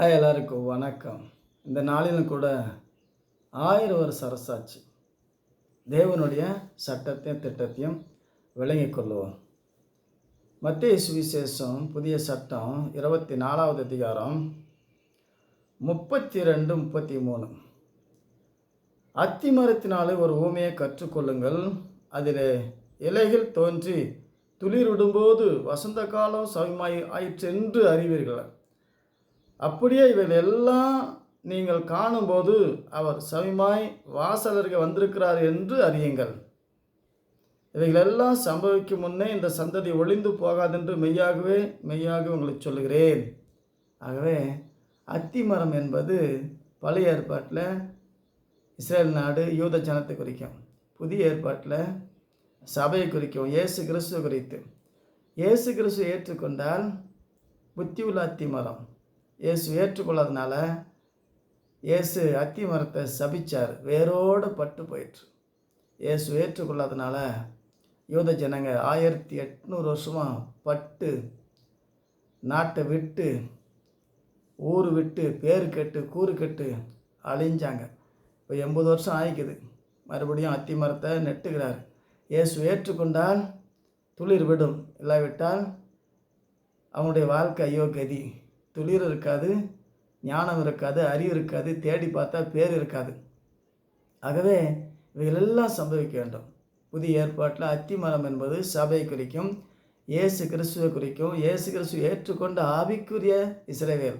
எல்லாருக்கும் வணக்கம். இந்த நாளிலும் கூட 1000 வருஷ அரசாட்சி தேவனுடைய சட்டத்தையும் திட்டத்தையும் விளங்கிக் கொள்ளுவோம். மத்தேயு சுவிசேஷம் புதிய சட்டம் 24வது அதிகாரம் 32, 33. அத்திமரத்தினாலே ஒரு ஊமையை கற்றுக்கொள்ளுங்கள். அதிலே இலைகள் தோன்றி துளிர்விடும்போது வசந்த காலம் சமயமாய் ஆயிற்று என்று அறிவீர்கள். அப்படியே இவைகள் எல்லாம் நீங்கள் காணும்போது அவர் சமயமாய் வாசலருகே வந்திருக்கிறார் என்று அறியுங்கள். இவைகள் எல்லாம் சம்பவிக்கும் முன்னே இந்த சந்ததி ஒளிந்து போகாதென்று மெய்யாகவே உங்களுக்கு சொல்லுகிறேன். ஆகவே அத்திமரம் என்பது பழைய ஏற்பாட்டில் இஸ்ரேல் நாடு யூத ஜனத்தை குறிக்கும். புதிய ஏற்பாட்டில் சபையை குறிக்கும். இயேசு கிறிஸ்துவ குறித்து. இயேசு கிறிஸ்துவ ஏற்றுக்கொண்டால் புத்தி உள்ள அத்திமரம். இயேசு ஏற்றுக்கொள்ளாதனால இயேசு அத்தி மரத்தை சபிச்சார், வேரோடு பட்டு போயிற்று. இயேசு ஏற்றுக்கொள்ளாதனால யூத ஜனங்க 1800 வருஷமாக பட்டு நாட்டை விட்டு ஊர் விட்டு பேர் கெட்டு கூறு கெட்டு அழிஞ்சாங்க. இப்போ 80 வருஷம் ஆகிக்குது. மறுபடியும் அத்தி மரத்தை நெட்டுகிறார். இயேசு ஏற்றுக்கொண்டால் துளிர் விடும், இல்லாவிட்டால் அவனுடைய வாழ்க்கை ஐயோ கதி. துளிர் இருக்காது, ஞானம் இருக்காது, அறிவு இருக்காது, தேடி பார்த்தா பேர் இருக்காது. ஆகவே இவைகளெல்லாம் சம்பவிக்க வேண்டும். புதிய ஏற்பாட்டில் அத்தி மரம் என்பது சபையை குறிக்கும், இயேசு கிறிஸ்துவை குறிக்கும். இயேசு கிறிஸ்துவை ஏற்றுக்கொண்ட ஆவிக்குரிய இஸ்ரவேல்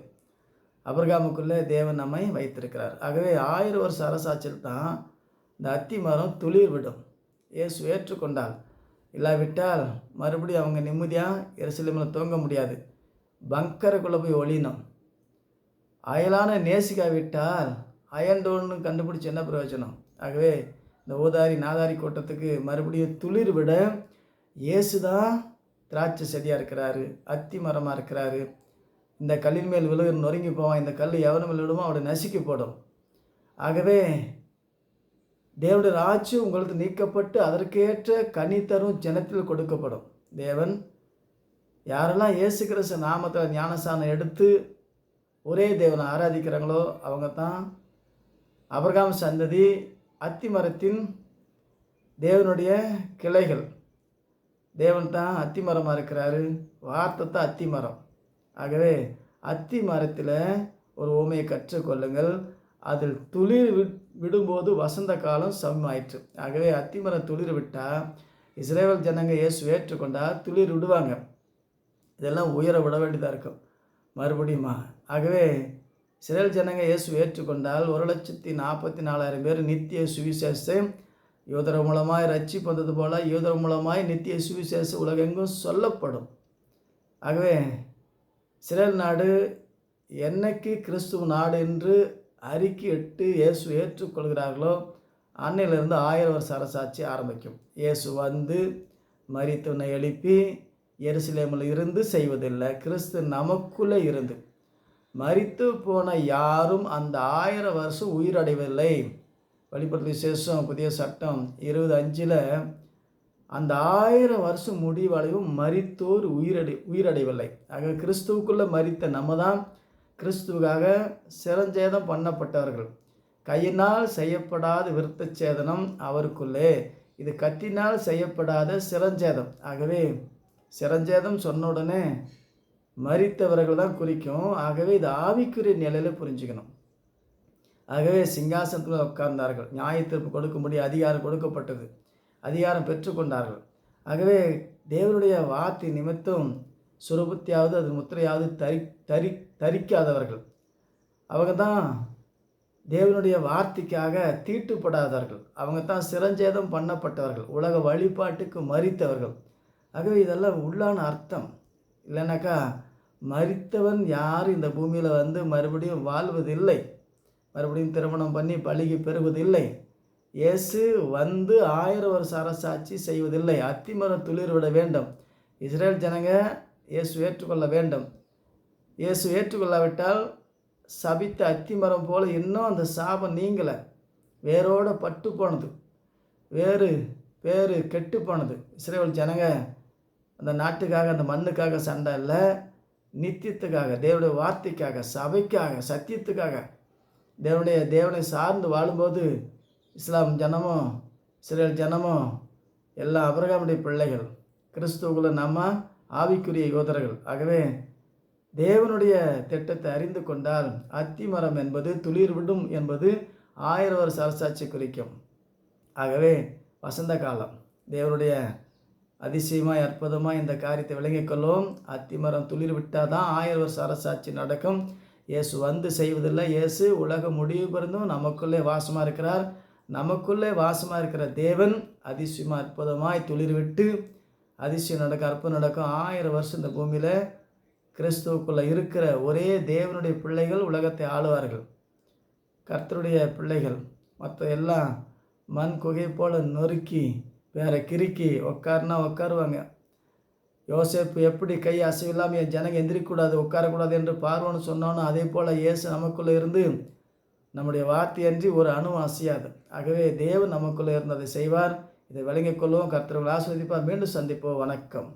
ஆபிரகாமுக்குள்ளே தேவன் நம்மை வைத்திருக்கிறார். ஆகவே 1000 வருஷ அரசாட்சியில் தான் இந்த அத்தி மரம் துளிர் விடும். இயேசு ஏற்றுக்கொண்டால், இல்லாவிட்டால் மறுபடியும் அவங்க நிம்மதியாக எருசலேமில் தூங்க முடியாது. பங்கருக்குள்ளே போய் ஒளியணும். அயலான நேசிக்காவிட்டால் அயன்டோன்னு கண்டுபிடிச்சி என்ன பிரயோஜனம்? ஆகவே இந்த ஊதாரி நாதாரி கூட்டத்துக்கு மறுபடியும் துளிர் விட இயேசு தான் திராட்சை செடியாக இருக்கிறாரு, அத்தி மரமாக இருக்கிறாரு. இந்த கல்லின் மேல் விழுகிற நொறுங்கி போவான், இந்த கல் எவன மேல் விடுமோ அவனை நசுக்கப்படும். ஆகவே தேவனுடைய ராஜ்யம் உங்களுக்கு நீக்கப்பட்டு அதற்கேற்ற கனி தரும் ஜனத்தில் கொடுக்கப்படும். தேவன் யாரெல்லாம் இயேசு கிறிஸ்து நாமத்தில் ஞானஸ்நானம் எடுத்து ஒரே தேவனை ஆராதிக்கிறாங்களோ அவங்க தான் ஆபிரகாம் சந்ததி, அத்தி மரத்தின் தேவனுடைய கிளைகள். தேவன் தான் அத்தி மரமாக இருக்கிறாரு, வார்த்தை தான் அத்தி மரம். ஆகவே அத்தி மரத்தில் ஒரு உவமையை கற்றுக்கொள்ளுங்கள். அதில் துளிர் விடும்போது வசந்த காலம் சமமாயிற்று. ஆகவே அத்தி மரம் துளிர் விட்டால் இஸ்ரேல் ஜனங்க இயேசு ஏற்றுக்கொண்டால் துளிர் விடுவாங்க. இதெல்லாம் உயர விட வேண்டியதாக இருக்கும் மறுபடியுமா. ஆகவே இஸ்ரேல் ஜனங்க இயேசு ஏற்றுக்கொண்டால் 1,44,000 பேர் நித்திய சுவிசேஷத்தை யூதர் மூலமாய் ரட்சிப்பு வந்தது போல யூதர் மூலமாய் நித்திய சுவிசேஷ உலகெங்கும் சொல்லப்படும். ஆகவே இஸ்ரேல் நாடு என்னைக்கு கிறிஸ்துவ நாடு என்று அறிக்கையிட்டு இயேசு ஏற்றுக்கொள்கிறார்களோ அன்னையிலிருந்து 1000 வருஷ அரசாட்சி ஆரம்பிக்கும். இயேசு வந்து மரித்தவனை எழுப்பி எருசலேமில் இருந்து செய்வதில்லை, கிறிஸ்து நமக்குள்ளே இருந்து. மரித்து போன யாரும் அந்த 1000 வருஷம் உயிரடைவதில்லை. வெளிப்படுத்தின விசேஷம் புதிய சட்டம் 20:5 அந்த 1000 வருஷம் முடிவடைவும் மரித்தோர் உயிரடைவில்லை. ஆக கிறிஸ்துவுக்குள்ளே மரித்த நம்ம தான் கிறிஸ்துவுக்காக சிரஞ்சேதம் பண்ணப்பட்டவர்கள். கையினால் செய்யப்படாத விருத்த சேதனம் அவருக்குள்ளே, இது கத்தினால் செய்யப்படாத சிரஞ்சேதம். ஆகவே சிரஞ்சேதம் சொன்ன உடனே மரித்தவர்கள் தான் குறிக்கும். ஆகவே இது ஆவிக்குரிய நிலையில் புரிஞ்சுக்கணும். ஆகவே சிங்காசனத்தில் உட்கார்ந்தார்கள், நியாய தீர்ப்பு கொடுக்கும்படி அதிகாரம் கொடுக்கப்பட்டது, அதிகாரம் பெற்றுக்கொண்டார்கள். ஆகவே தேவனுடைய வார்த்தை நிமித்தம் சுரபத்தியாவது அது முத்திரையாவது தரிக்காதவர்கள் அவங்க தான் தேவனுடைய வார்த்தைக்காக தீட்டுப்படாதவர்கள். அவங்க தான் சிரஞ்சேதம் பண்ணப்பட்டவர்கள், உலக வழிபாட்டுக்கு மரித்தவர்கள். ஆகவே இதெல்லாம் உள்ளான அர்த்தம். இல்லைனாக்கா மரித்தவன் யார் இந்த பூமியில் வந்து மறுபடியும் வாழ்வதில்லை, மறுபடியும் திருமணம் பண்ணி பழுகி பெறுவதில்லை. இயேசு வந்து 1000 வருஷ அரசாட்சி செய்வதில்லை. அத்திமரம் துளிர் விட வேண்டும். இஸ்ரேல் ஜனங்க இயேசு ஏற்றுக்கொள்ள வேண்டும். இயேசு ஏற்றுக்கொள்ளாவிட்டால் சபித்த அத்திமரம் போல் இன்னும் அந்த சாபம் நீங்கலை, வேரோடு பட்டு போனது, பேர் கெட்டு போனது. இஸ்ரேல் ஜனங்க அந்த நாட்டுக்காக அந்த மண்ணுக்காக சண்டை இல்லை, நித்தியத்துக்காக, தேவனுடைய வார்த்தைக்காக, சபைக்காக, சத்தியத்துக்காக தேவனை சார்ந்து வாழும்போது இஸ்லாம் ஜனமும் இஸ்ரேல் ஜனமும் எல்லாம் ஆபிரகாமுடைய பிள்ளைகள், கிறிஸ்துவுக்குள்ள நம்ம ஆவிக்குரிய யோதர்கள். ஆகவே தேவனுடைய திட்டத்தை அறிந்து கொண்டால் அத்திமரம் என்பது துளிர் விடும் என்பது 1000 வருஷ அரசாட்சி குறிக்கும். ஆகவே வசந்த காலம் தேவனுடைய அதிசயமாய் அற்புதமாக இந்த காரியத்தை விளங்கிக் கொள்வோம். அத்திமரம் துளிர் விட்டால் தான் 1000 வருஷ அரசாட்சி நடக்கும். இயேசு வந்து செய்வதில்லை. இயேசு உலகம் முடிவு பிறந்தும் நமக்குள்ளே வாசமாக இருக்கிறார். நமக்குள்ளே வாசமாக இருக்கிற தேவன் அதிசயமாக அற்புதமாய் துளிர் விட்டு அதிசயம் நடக்கும், அற்புதம் நடக்கும். 1000 வருஷம் இந்த பூமியில் கிறிஸ்துவுக்குள்ளே இருக்கிற ஒரே தேவனுடைய பிள்ளைகள் உலகத்தை ஆளுவார்கள். கர்த்தருடைய பிள்ளைகள் மற்ற எல்லாம் மண் குகை போல் நொறுக்கி வேற கிறுக்கி உட்காருனா உட்காருவாங்க. யோசேப்பு எப்படி கை அசைவில்லாமல் என் ஜனங்க எந்திரிக்கூடாது, உட்காரக்கூடாது என்று பார்வோன்னு சொன்னோன்னு அதே போல் இயேசு நமக்குள்ளே இருந்து நம்முடைய வார்த்தையன்றி ஒரு அணு அசையாது. ஆகவே தேவன் நமக்குள்ளே இருந்து அதை செய்வார். இதை விளங்கிக் கொள்வோம். கர்த்தர் ஆசீர்வதிப்பார். மீண்டும் சந்திப்போம். வணக்கம்.